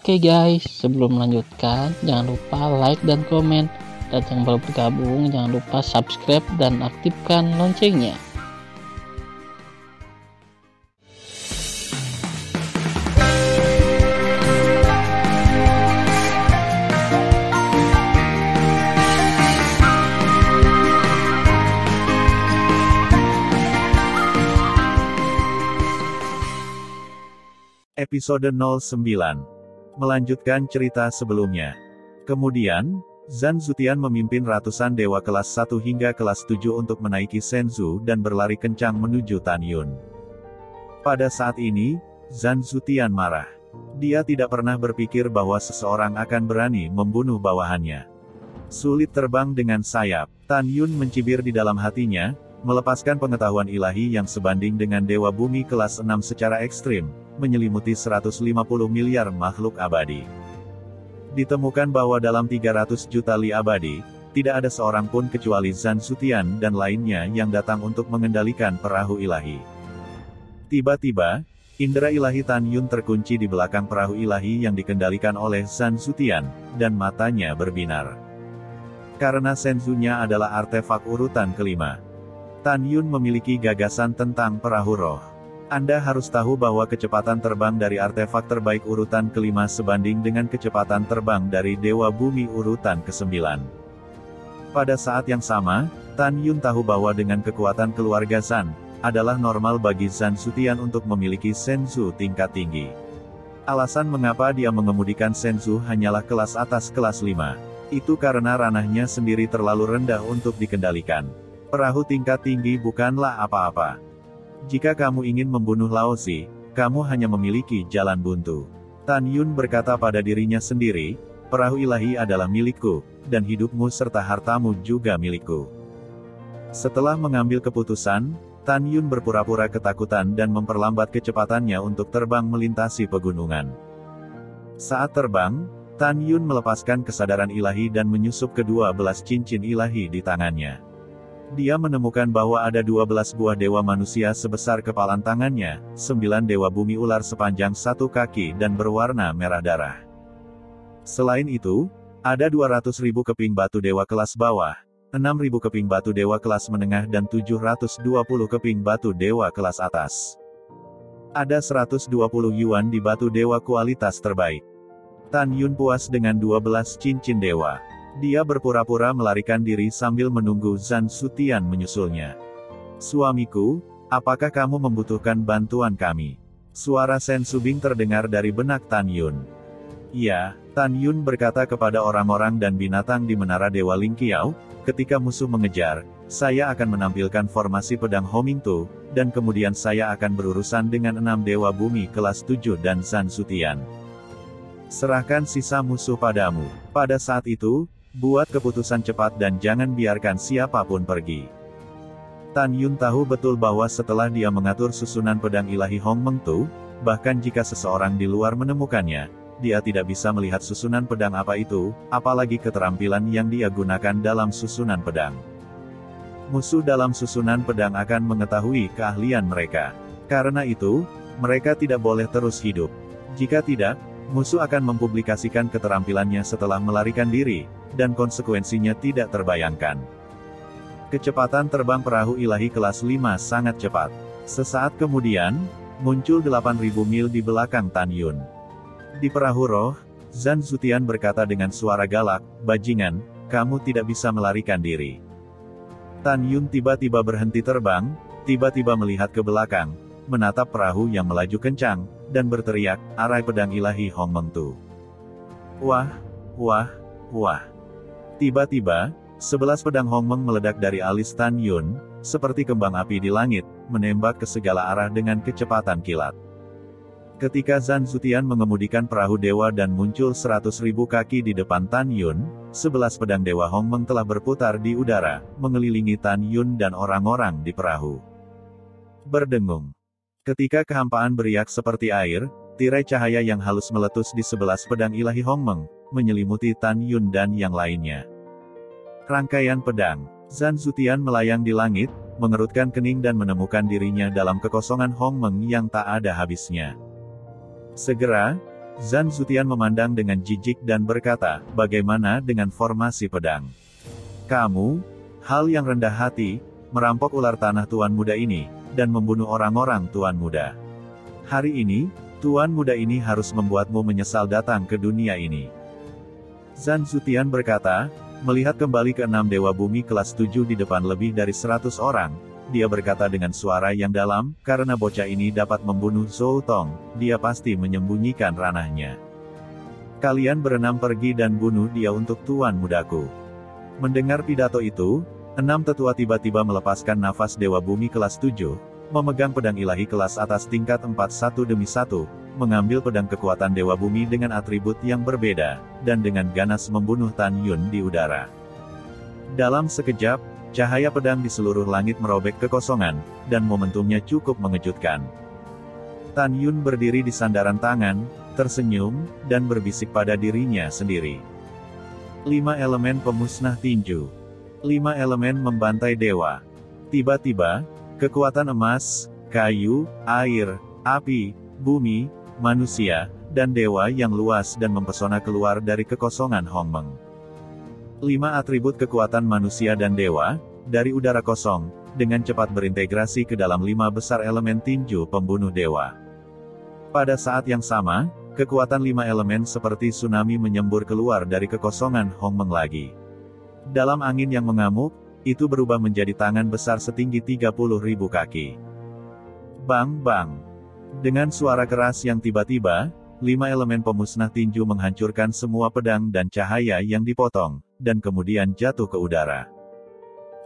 Oke guys, sebelum melanjutkan, jangan lupa like dan komen. Dan yang baru bergabung, jangan lupa subscribe dan aktifkan loncengnya. Episode 09. Melanjutkan cerita sebelumnya. Kemudian, Zhan Zutian memimpin ratusan dewa kelas 1 hingga kelas 7 untuk menaiki Shenzhou dan berlari kencang menuju Tanyun. Pada saat ini, Zhan Zutian marah. Dia tidak pernah berpikir bahwa seseorang akan berani membunuh bawahannya. Sulit terbang dengan sayap, Tanyun mencibir di dalam hatinya, melepaskan pengetahuan ilahi yang sebanding dengan dewa bumi kelas 6 secara ekstrim, menyelimuti 150 miliar makhluk abadi. Ditemukan bahwa dalam 300 juta li abadi, tidak ada seorang pun kecuali Zhan Zutian dan lainnya yang datang untuk mengendalikan perahu ilahi. Tiba-tiba, indera ilahi Tanyun terkunci di belakang perahu ilahi yang dikendalikan oleh Zhan Zutian, dan matanya berbinar. Karena Shenzhou-nya adalah artefak urutan kelima. Tanyun memiliki gagasan tentang perahu roh. Anda harus tahu bahwa kecepatan terbang dari artefak terbaik urutan kelima sebanding dengan kecepatan terbang dari Dewa Bumi urutan ke-9. Pada saat yang sama, Tanyun tahu bahwa dengan kekuatan keluarga Zhan, adalah normal bagi Zhan Zutian untuk memiliki Shenzhou tingkat tinggi. Alasan mengapa dia mengemudikan Shenzhou hanyalah kelas atas kelas 5. Itu karena ranahnya sendiri terlalu rendah untuk dikendalikan. Perahu tingkat tinggi bukanlah apa-apa. Jika kamu ingin membunuh Laozi, kamu hanya memiliki jalan buntu. Tanyun berkata pada dirinya sendiri, perahu ilahi adalah milikku, dan hidupmu serta hartamu juga milikku. Setelah mengambil keputusan, Tanyun berpura-pura ketakutan dan memperlambat kecepatannya untuk terbang melintasi pegunungan. Saat terbang, Tanyun melepaskan kesadaran ilahi dan menyusup kedua belas cincin ilahi di tangannya. Dia menemukan bahwa ada 12 buah dewa manusia sebesar kepalan tangannya, 9 dewa bumi ular sepanjang 1 kaki dan berwarna merah darah. Selain itu, ada 200.000 keping batu dewa kelas bawah, 6.000 keping batu dewa kelas menengah dan 720 keping batu dewa kelas atas. Ada 120 yuan di batu dewa kualitas terbaik. Tanyun puas dengan 12 cincin dewa. Dia berpura-pura melarikan diri sambil menunggu Zhan Zutian menyusulnya. Suamiku, apakah kamu membutuhkan bantuan kami? Suara Shen Subing terdengar dari benak Tanyun. Iya, Tanyun berkata kepada orang-orang dan binatang di menara Dewa Lingqiao, ketika musuh mengejar, saya akan menampilkan formasi pedang Homingtu, dan kemudian saya akan berurusan dengan 6 dewa bumi kelas 7 dan Zhan Zutian. Serahkan sisa musuh padamu. Pada saat itu, buat keputusan cepat dan jangan biarkan siapapun pergi. Tanyun tahu betul bahwa setelah dia mengatur susunan pedang ilahi Hong Mengtu, bahkan jika seseorang di luar menemukannya, dia tidak bisa melihat susunan pedang apa itu, apalagi keterampilan yang dia gunakan dalam susunan pedang. Musuh dalam susunan pedang akan mengetahui keahlian mereka. Karena itu, mereka tidak boleh terus hidup. Jika tidak, musuh akan mempublikasikan keterampilannya setelah melarikan diri, dan konsekuensinya tidak terbayangkan. Kecepatan terbang perahu ilahi kelas 5 sangat cepat. Sesaat kemudian, muncul 8.000 mil di belakang Tanyun. Di perahu roh, Zhan Zutian berkata dengan suara galak, "Bajingan, kamu tidak bisa melarikan diri." Tanyun tiba-tiba berhenti terbang, tiba-tiba melihat ke belakang, menatap perahu yang melaju kencang, dan berteriak, "Arai pedang ilahi Hong Mengtu." Wah, wah, wah. Tiba-tiba, 11 pedang Hong Meng meledak dari alis Tanyun, seperti kembang api di langit, menembak ke segala arah dengan kecepatan kilat. Ketika Zhan Zutian mengemudikan perahu dewa dan muncul 100.000 kaki di depan Tanyun, 11 pedang dewa Hong Meng telah berputar di udara, mengelilingi Tanyun dan orang-orang di perahu. Berdengung. Ketika kehampaan beriak seperti air, tirai cahaya yang halus meletus di 11 pedang ilahi Hong Meng, menyelimuti Tanyun dan yang lainnya. Rangkaian pedang. Zhan Zutian melayang di langit, mengerutkan kening dan menemukan dirinya dalam kekosongan Hong Meng yang tak ada habisnya. Segera, Zhan Zutian memandang dengan jijik dan berkata, bagaimana dengan formasi pedang? Kamu, hal yang rendah hati, merampok ular tanah Tuan Muda ini, dan membunuh orang-orang Tuan Muda. Hari ini, Tuan Muda ini harus membuatmu menyesal datang ke dunia ini. Zhan Zutian berkata, melihat kembali ke 6 Dewa Bumi kelas 7 di depan lebih dari 100 orang, dia berkata dengan suara yang dalam, karena bocah ini dapat membunuh Zhou Tong, dia pasti menyembunyikan ranahnya. Kalian berenam pergi dan bunuh dia untuk Tuan Mudaku. Mendengar pidato itu, 6 tetua tiba-tiba melepaskan nafas Dewa Bumi kelas 7, memegang pedang ilahi kelas atas tingkat 4 satu demi satu, mengambil pedang kekuatan Dewa Bumi dengan atribut yang berbeda, dan dengan ganas membunuh Tan Yun di udara. Dalam sekejap, cahaya pedang di seluruh langit merobek kekosongan, dan momentumnya cukup mengejutkan. Tan Yun berdiri di sandaran tangan, tersenyum, dan berbisik pada dirinya sendiri. 5 elemen pemusnah tinju. 5 elemen membantai dewa. Tiba-tiba, kekuatan emas, kayu, air, api, bumi, manusia, dan dewa yang luas dan mempesona keluar dari kekosongan Hong Meng. 5 atribut kekuatan manusia dan dewa, dari udara kosong, dengan cepat berintegrasi ke dalam 5 besar elemen tinju pembunuh dewa. Pada saat yang sama, kekuatan 5 elemen seperti tsunami menyembur keluar dari kekosongan Hong Meng lagi. Dalam angin yang mengamuk, itu berubah menjadi tangan besar setinggi 30.000 kaki. Bang bang. Dengan suara keras yang tiba-tiba, 5 elemen pemusnah tinju menghancurkan semua pedang dan cahaya yang dipotong, dan kemudian jatuh ke udara.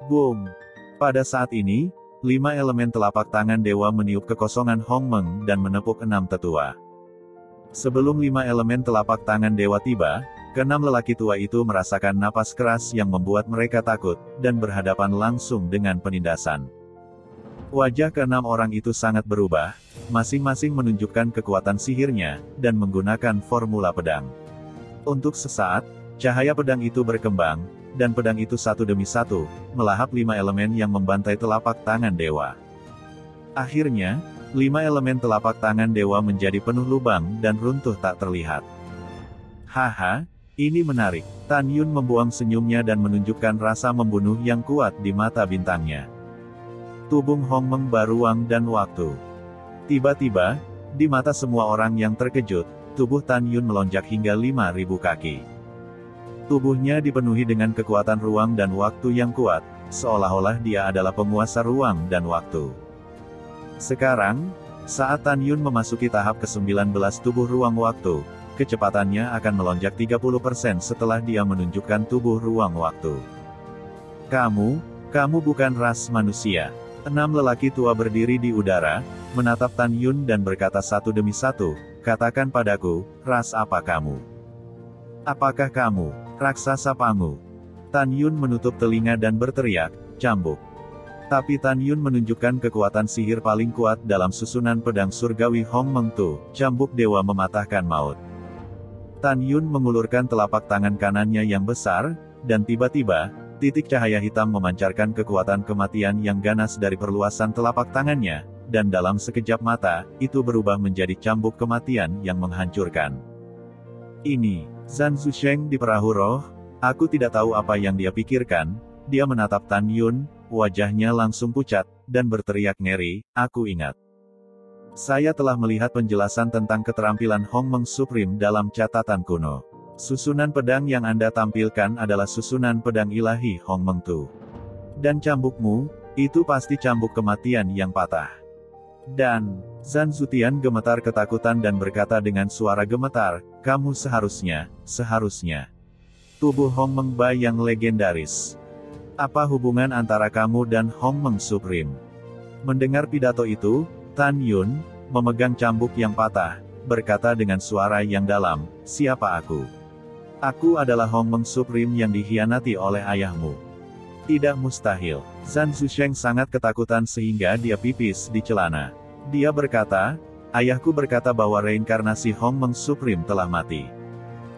Boom! Pada saat ini, 5 elemen telapak tangan dewa meniup kekosongan Hong Meng dan menepuk 6 tetua. Sebelum 5 elemen telapak tangan dewa tiba, ke-6 lelaki tua itu merasakan napas keras yang membuat mereka takut, dan berhadapan langsung dengan penindasan. Wajah ke-6 orang itu sangat berubah, masing-masing menunjukkan kekuatan sihirnya, dan menggunakan formula pedang. Untuk sesaat, cahaya pedang itu berkembang, dan pedang itu satu demi satu, melahap 5 elemen yang membantai telapak tangan dewa. Akhirnya, 5 elemen telapak tangan dewa menjadi penuh lubang dan runtuh tak terlihat. Haha, ini menarik. Tan Yun membuang senyumnya dan menunjukkan rasa membunuh yang kuat di mata bintangnya. Tubuh Hong Meng beruang dan waktu. Tiba-tiba, di mata semua orang yang terkejut, tubuh Tan Yun melonjak hingga 5.000 kaki. Tubuhnya dipenuhi dengan kekuatan ruang dan waktu yang kuat, seolah-olah dia adalah penguasa ruang dan waktu. Sekarang, saat Tan Yun memasuki tahap ke-19 tubuh ruang waktu, kecepatannya akan melonjak 30% setelah dia menunjukkan tubuh ruang waktu. Kamu bukan ras manusia. 6 lelaki tua berdiri di udara, menatap Tan Yun dan berkata satu demi satu, katakan padaku, ras apa kamu? Apakah kamu, raksasa Pangu? Tan Yun menutup telinga dan berteriak, cambuk. Tapi Tan Yun menunjukkan kekuatan sihir paling kuat dalam susunan pedang surgawi Hong Meng Tu, cambuk dewa mematahkan maut. Tan Yun mengulurkan telapak tangan kanannya yang besar, dan tiba-tiba, titik cahaya hitam memancarkan kekuatan kematian yang ganas dari perluasan telapak tangannya, dan dalam sekejap mata, itu berubah menjadi cambuk kematian yang menghancurkan. Ini, Zhan Zusheng di perahu roh, aku tidak tahu apa yang dia pikirkan, dia menatap Tan Yun, wajahnya langsung pucat, dan berteriak ngeri, aku ingat. Saya telah melihat penjelasan tentang keterampilan Hong Meng Supreme dalam catatan kuno. Susunan pedang yang Anda tampilkan adalah susunan pedang ilahi Hong Meng Tu. Dan cambukmu, itu pasti cambuk kematian yang patah. Dan, Zhan Zutian gemetar ketakutan dan berkata dengan suara gemetar, kamu seharusnya. Tubuh Hong Meng Ba yang legendaris. Apa hubungan antara kamu dan Hong Meng Supreme? Mendengar pidato itu, Tan Yun, memegang cambuk yang patah, berkata dengan suara yang dalam, siapa aku? Aku adalah Hong Meng Supreme yang dikhianati oleh ayahmu. Tidak mustahil. Zhan Zusheng sangat ketakutan sehingga dia pipis di celana. Dia berkata, ayahku berkata bahwa reinkarnasi Hong Meng Supreme telah mati.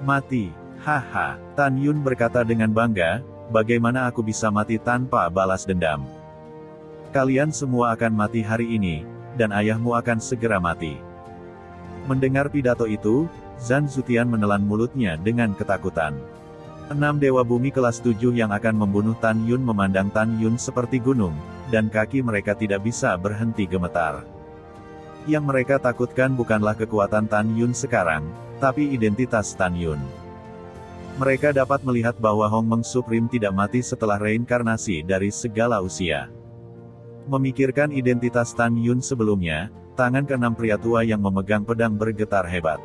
Mati, haha. Tan Yun berkata dengan bangga, bagaimana aku bisa mati tanpa balas dendam? Kalian semua akan mati hari ini, dan ayahmu akan segera mati. Mendengar pidato itu, Zhan Zutian menelan mulutnya dengan ketakutan. 6 Dewa Bumi kelas 7 yang akan membunuh Tan Yun memandang Tan Yun seperti gunung, dan kaki mereka tidak bisa berhenti gemetar. Yang mereka takutkan bukanlah kekuatan Tan Yun sekarang, tapi identitas Tan Yun. Mereka dapat melihat bahwa Hong Meng Supreme tidak mati setelah reinkarnasi dari segala usia. Memikirkan identitas Tan Yun sebelumnya, tangan keenam pria tua yang memegang pedang bergetar hebat.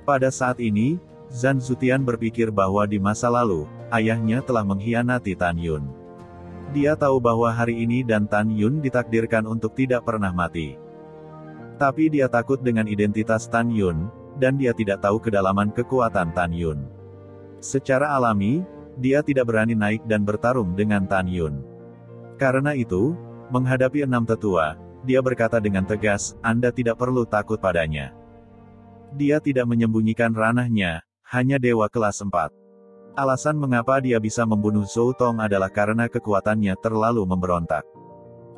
Pada saat ini, Zhan Zutian berpikir bahwa di masa lalu, ayahnya telah mengkhianati Tan Yun. Dia tahu bahwa hari ini dan Tan Yun ditakdirkan untuk tidak pernah mati. Tapi dia takut dengan identitas Tan Yun, dan dia tidak tahu kedalaman kekuatan Tan Yun. Secara alami, dia tidak berani naik dan bertarung dengan Tan Yun. Karena itu, menghadapi 6 tetua, dia berkata dengan tegas, Anda tidak perlu takut padanya. Dia tidak menyembunyikan ranahnya, hanya dewa kelas 4. Alasan mengapa dia bisa membunuh Zhou Tong adalah karena kekuatannya terlalu memberontak.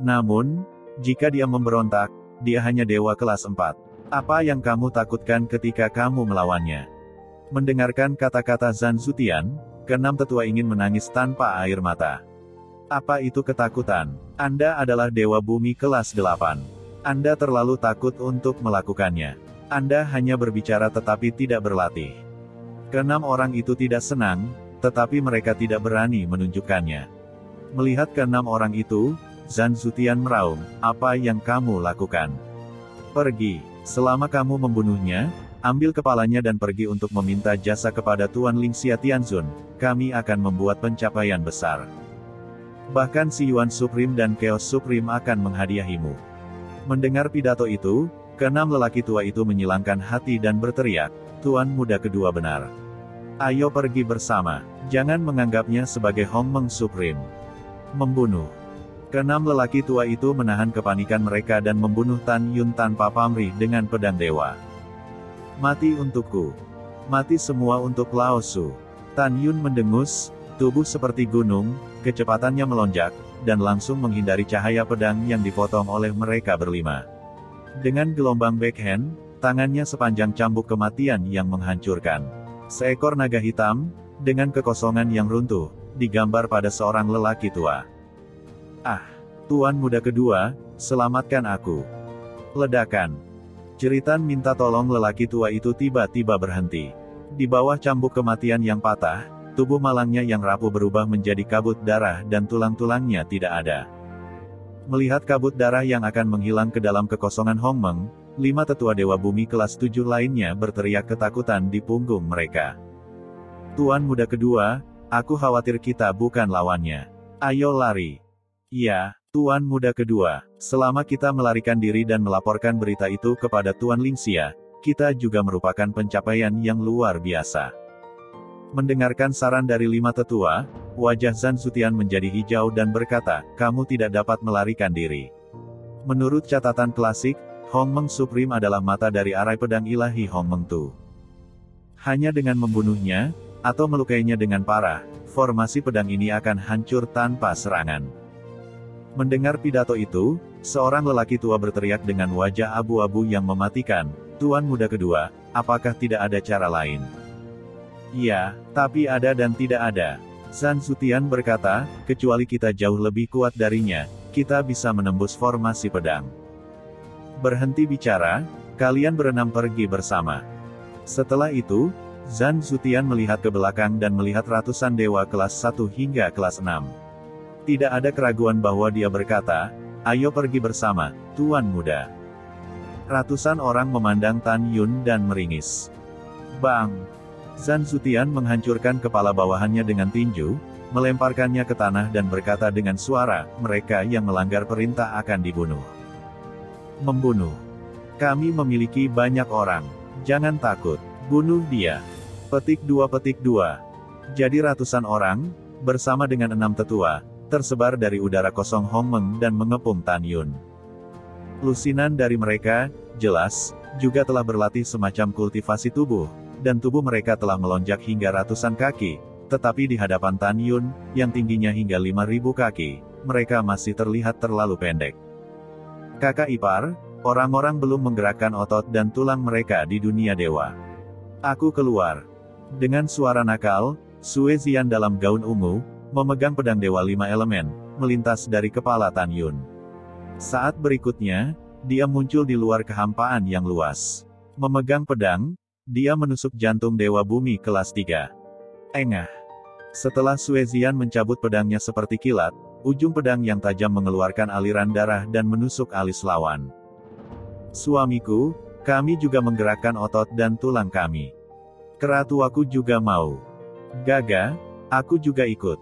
Namun, jika dia memberontak, dia hanya dewa kelas 4. Apa yang kamu takutkan ketika kamu melawannya? Mendengarkan kata-kata Zhan Zutian, keenam tetua ingin menangis tanpa air mata. Apa itu ketakutan? Anda adalah dewa bumi kelas 8. Anda terlalu takut untuk melakukannya. Anda hanya berbicara tetapi tidak berlatih. Keenam orang itu tidak senang, tetapi mereka tidak berani menunjukkannya. Melihat keenam orang itu, Zhan Zutian meraung, apa yang kamu lakukan? Pergi, selama kamu membunuhnya, ambil kepalanya dan pergi untuk meminta jasa kepada Tuan Lingxia Tianzun, kami akan membuat pencapaian besar. Bahkan Si Yuan Supreme dan Chaos Supreme akan menghadiahimu. Mendengar pidato itu, keenam lelaki tua itu menyilangkan hati dan berteriak, Tuan muda kedua benar. Ayo pergi bersama, jangan menganggapnya sebagai Hong Meng Supreme. Membunuh. Keenam lelaki tua itu menahan kepanikan mereka dan membunuh Tan Yun tanpa pamrih dengan pedang dewa. Mati untukku. Mati semua untuk Lao Su. Tan Yun mendengus, tubuh seperti gunung, kecepatannya melonjak, dan langsung menghindari cahaya pedang yang dipotong oleh mereka berlima. Dengan gelombang backhand, tangannya sepanjang cambuk kematian yang menghancurkan. Seekor naga hitam, dengan kekosongan yang runtuh, digambar pada seorang lelaki tua. Ah, Tuan muda kedua, selamatkan aku. Ledakan. Jeritan minta tolong lelaki tua itu tiba-tiba berhenti. Di bawah cambuk kematian yang patah, tubuh malangnya yang rapuh berubah menjadi kabut darah dan tulang-tulangnya tidak ada. Melihat kabut darah yang akan menghilang ke dalam kekosongan Hong Meng, 5 tetua dewa bumi kelas 7 lainnya berteriak ketakutan di punggung mereka. Tuan muda kedua, aku khawatir kita bukan lawannya. Ayo lari. Ya, Tuan muda kedua, selama kita melarikan diri dan melaporkan berita itu kepada Tuan Lingxia, kita juga merupakan pencapaian yang luar biasa. Mendengarkan saran dari 5 tetua, wajah Zhan Zutian menjadi hijau dan berkata, kamu tidak dapat melarikan diri. Menurut catatan klasik, Hong Meng Supreme adalah mata dari arai pedang ilahi Hong Meng Tu. Hanya dengan membunuhnya, atau melukainya dengan parah, formasi pedang ini akan hancur tanpa serangan. Mendengar pidato itu, seorang lelaki tua berteriak dengan wajah abu-abu yang mematikan, Tuan muda kedua, apakah tidak ada cara lain? Ya, tapi ada dan tidak ada. Zhan Zutian berkata, kecuali kita jauh lebih kuat darinya, kita bisa menembus formasi pedang. Berhenti bicara, kalian berenam pergi bersama. Setelah itu, Zhan Zutian melihat ke belakang dan melihat ratusan dewa kelas 1 hingga kelas 6. Tidak ada keraguan bahwa dia berkata, ayo pergi bersama, Tuan muda. Ratusan orang memandang Tan Yun dan meringis. Bang! Zhan Zutian menghancurkan kepala bawahannya dengan tinju, melemparkannya ke tanah dan berkata dengan suara, mereka yang melanggar perintah akan dibunuh. Membunuh. Kami memiliki banyak orang. Jangan takut. Bunuh dia. Petik 2. Jadi ratusan orang, bersama dengan 6 tetua, tersebar dari udara kosong Hong Meng dan mengepung Tan Yun. Lusinan dari mereka, jelas, juga telah berlatih semacam kultivasi tubuh, dan tubuh mereka telah melonjak hingga ratusan kaki, tetapi di hadapan Tan Yun, yang tingginya hingga 5.000 kaki, mereka masih terlihat terlalu pendek. Kakak ipar, orang-orang belum menggerakkan otot dan tulang mereka di dunia dewa. Aku keluar. Dengan suara nakal, Sue Zian dalam gaun ungu, memegang pedang Dewa 5 Elemen, melintas dari kepala Tan Yun. Saat berikutnya, dia muncul di luar kehampaan yang luas. Memegang pedang, dia menusuk jantung Dewa Bumi kelas 3. Engah. Setelah Sue Zian mencabut pedangnya seperti kilat, ujung pedang yang tajam mengeluarkan aliran darah dan menusuk alis lawan. Suamiku, kami juga menggerakkan otot dan tulang kami. Keratuaku juga mau. Gaga, aku juga ikut.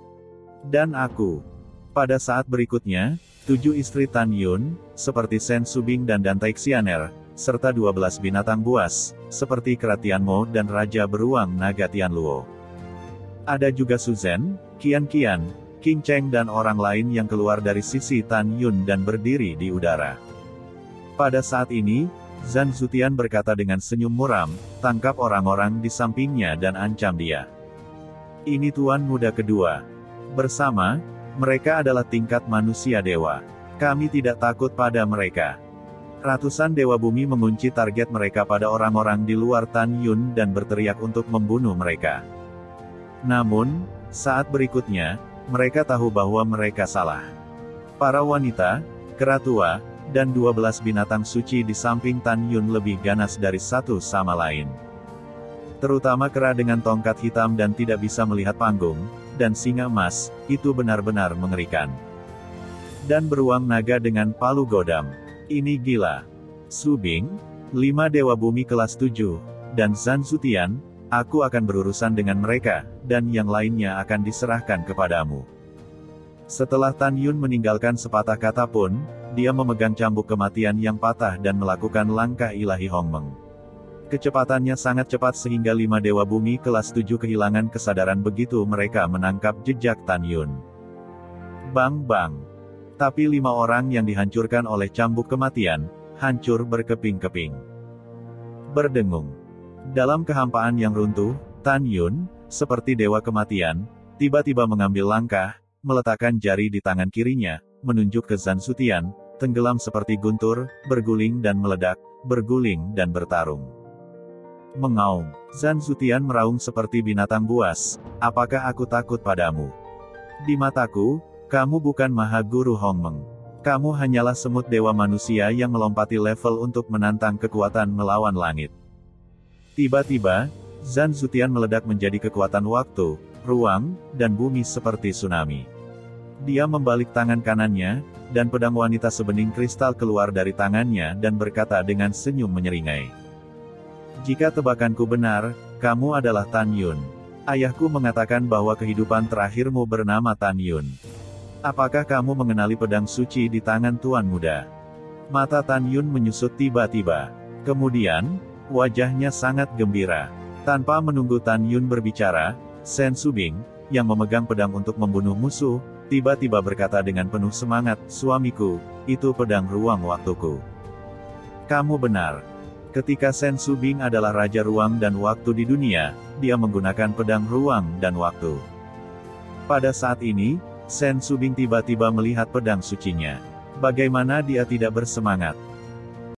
Dan aku. Pada saat berikutnya, 7 istri Tan Yun, seperti Sen Subing dan Dantai Xianer, serta 12 binatang buas, seperti Kera Tianmo dan Raja Beruang Naga Tianluo. Ada juga Su Zhen, Qian Qian, Qing Cheng dan orang lain yang keluar dari sisi Tan Yun dan berdiri di udara. Pada saat ini, Zhan Zutian berkata dengan senyum muram, tangkap orang-orang di sampingnya dan ancam dia. Ini tuan muda kedua. Bersama, mereka adalah tingkat manusia dewa. Kami tidak takut pada mereka. Ratusan Dewa Bumi mengunci target mereka pada orang-orang di luar Tan Yun dan berteriak untuk membunuh mereka. Namun, saat berikutnya, mereka tahu bahwa mereka salah. Para wanita, kera tua, dan 12 binatang suci di samping Tan Yun lebih ganas dari satu sama lain. Terutama kera dengan tongkat hitam dan tidak bisa melihat panggung, dan singa emas, itu benar-benar mengerikan. Dan beruang naga dengan palu godam. Ini gila. Subing, 5 Dewa Bumi kelas 7, dan Zhan Zutian, aku akan berurusan dengan mereka, dan yang lainnya akan diserahkan kepadamu. Setelah Tan Yun meninggalkan sepatah kata pun, dia memegang cambuk kematian yang patah dan melakukan langkah ilahi Hongmeng. Kecepatannya sangat cepat sehingga 5 Dewa Bumi kelas 7 kehilangan kesadaran begitu mereka menangkap jejak Tan Yun. Bang bang. Tapi 5 orang yang dihancurkan oleh cambuk kematian, hancur berkeping-keping. Berdengung. Dalam kehampaan yang runtuh, Tan Yun, seperti Dewa Kematian, tiba-tiba mengambil langkah, meletakkan jari di tangan kirinya, menunjuk ke Zhan Zutian, tenggelam seperti guntur, berguling dan meledak, berguling dan bertarung. Mengaum. Zhan Zutian meraung seperti binatang buas, apakah aku takut padamu? Di mataku, kamu bukan Maha Guru Hongmeng. Kamu hanyalah semut dewa manusia yang melompati level untuk menantang kekuatan melawan langit. Tiba-tiba, Zhan Zutian meledak menjadi kekuatan waktu, ruang, dan bumi seperti tsunami. Dia membalik tangan kanannya, dan pedang wanita sebening kristal keluar dari tangannya dan berkata dengan senyum menyeringai. Jika tebakanku benar, kamu adalah Tan Yun. Ayahku mengatakan bahwa kehidupan terakhirmu bernama Tan Yun. Apakah kamu mengenali pedang suci di tangan Tuan Muda? Mata Tan Yun menyusut tiba-tiba. Kemudian, wajahnya sangat gembira. Tanpa menunggu Tan Yun berbicara, Sen Subing, yang memegang pedang untuk membunuh musuh, tiba-tiba berkata dengan penuh semangat, suamiku, itu pedang ruang waktuku. Kamu benar. Ketika Sen Subing adalah Raja Ruang dan Waktu di dunia, dia menggunakan pedang ruang dan waktu. Pada saat ini, Sen Subing tiba-tiba melihat pedang sucinya. Bagaimana dia tidak bersemangat?